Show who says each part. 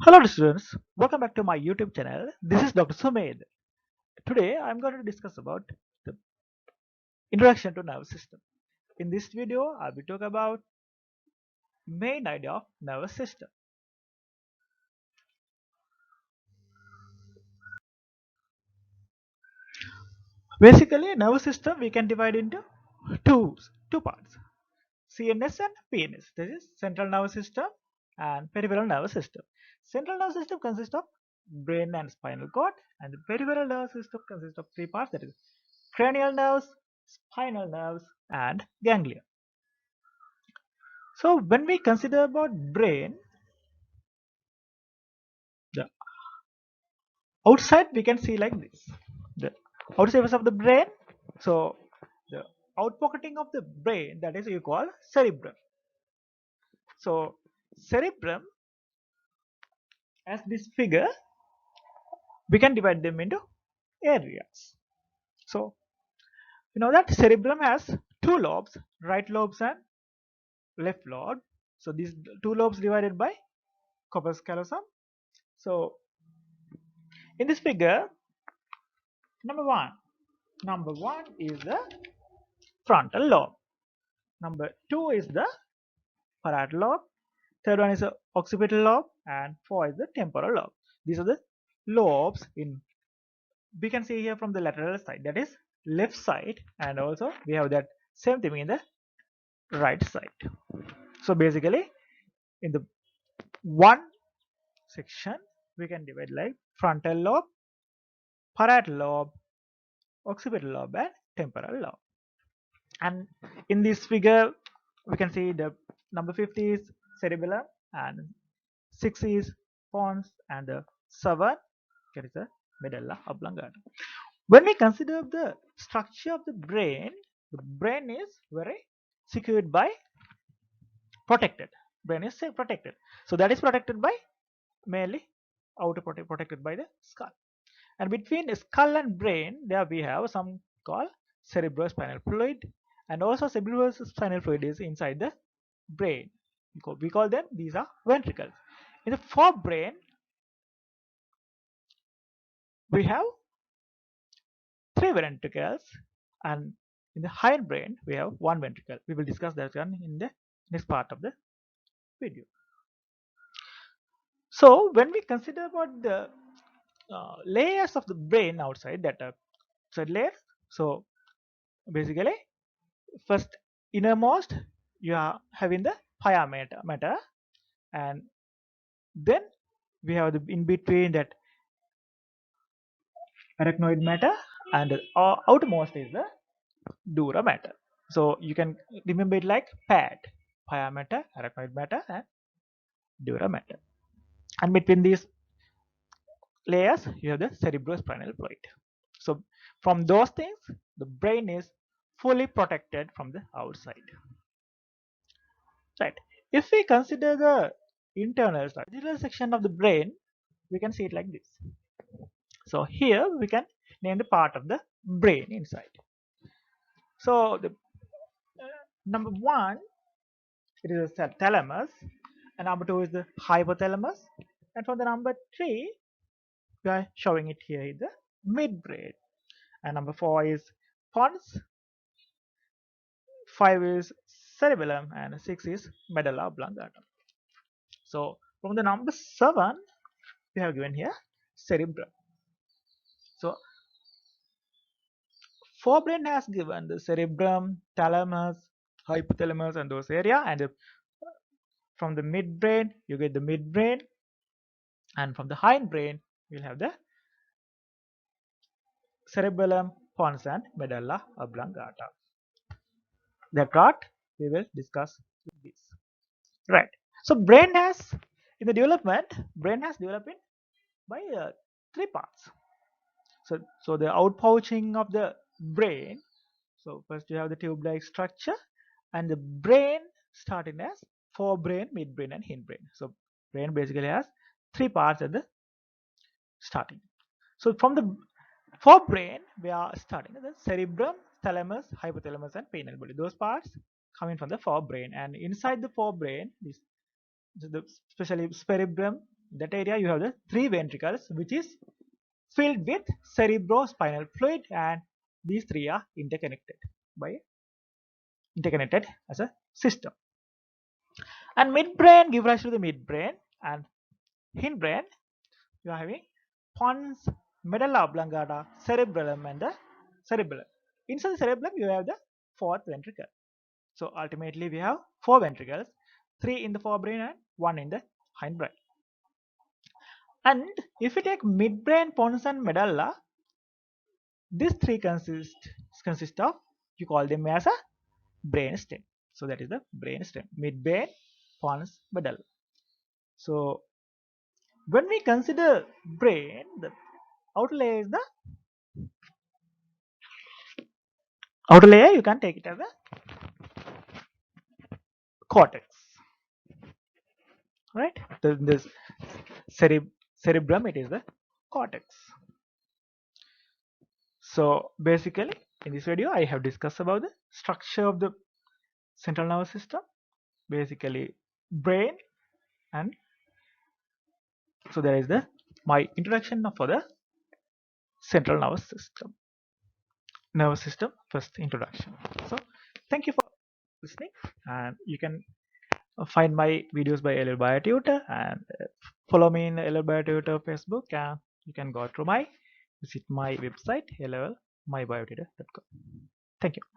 Speaker 1: Hello students, welcome back to my YouTube channel. This is Dr. Sumaid. Today I'm going to discuss about the introduction to nervous system. In this video, I will talk about main idea of nervous system. Basically, nervous system we can divide into two parts: CNS and PNS. That is central nervous system and peripheral nervous system. Central nervous system consists of brain and spinal cord, and the peripheral nervous system consists of three parts. That is cranial nerves, spinal nerves, and ganglia. So when we consider about brain, the outside we can see like this. The outside surface of the brain. So the outpocketing of the brain, that is you call cerebrum. So cerebrum, as this figure, we can divide them into areas. So you know that cerebrum has two lobes, right lobes and left lobe. So these two lobes divided by corpus callosum. So in this figure, number one, is the frontal lobe. Number two is the parietal lobe. Third one is the occipital lobe, and four is the temporal lobe. These are the lobes in. We can see here from the lateral side, that is left side, and also we have that same thing in the right side. So basically, in the one section, we can divide like frontal lobe, parietal lobe, occipital lobe, and temporal lobe. And in this figure, we can see the number 50 is cerebellum, and 6 is pons, and the 7 is the medulla oblongata. When we consider the structure of the brain is very secured by protected. Brain is protected. So that is protected by mainly outer protected by the skull. And between the skull and brain, there we have some called cerebrospinal fluid, and also cerebrospinal fluid is inside the brain. We call them, these are ventricles. In the forebrain, we have three ventricles, and in the hindbrain we have one ventricle. We will discuss that one in the next part of the video. So when we consider about the layers of the brain outside, that are outside layers, so basically first innermost you are having the pia matter, and then we have the in between that arachnoid matter, and the outermost is the dura matter. So you can remember it like pad: pia matter, arachnoid matter, and dura matter. And between these layers you have the cerebrospinal fluid. So from those things, the brain is fully protected from the outside, right? If we consider the internal digital section of the brain, we can see it like this. So here we can name the part of the brain inside. So the number one, it is the thalamus, and number two is the hypothalamus, and for the number three, we are showing it here is the midbrain, and number four is pons, five is cerebellum, and six is medulla oblongata. So from the number seven, we have given here cerebrum. So forebrain has given the cerebrum, thalamus, hypothalamus, and those area, and from the midbrain you get the midbrain, and from the hindbrain you'll have the cerebellum, pons, and medulla oblongata. That part we will discuss this. Right. So brain has, in the development, brain has developed by three parts. So the outpouching of the brain. So first you have the tube-like structure, and the brain starting as forebrain, midbrain, and hindbrain. So brain basically has three parts at the starting. So from the forebrain, we are starting the cerebrum, thalamus, hypothalamus, and pineal body. Those parts coming from the forebrain, and inside the forebrain, this the especially cerebrum, that area you have the three ventricles which is filled with cerebrospinal fluid, and these three are interconnected as a system. And midbrain give rise to the midbrain, and hindbrain you are having pons, medulla oblongata, cerebellum, and the cerebellum. Inside the cerebellum you have the fourth ventricle. So ultimately we have four ventricles, three in the forebrain and one in the hindbrain. And if you take midbrain, pons, and medulla, these three consist of, you call them as a brain stem. So that is the brain stem, midbrain, pons, medulla. So when we consider brain, the outer layer is the outer layer. You can take it as a cortex, right? This cerebrum, it is the cortex. So basically, in this video, I have discussed about the structure of the central nervous system, basically brain, and so there is the my introduction for the central nervous system first introduction. So thank you for listening, and you can find my videos by LL Biotutor, and follow me in LL Biotutor Facebook, and you can go through my visit my website llmybiotutor.com. Thank you.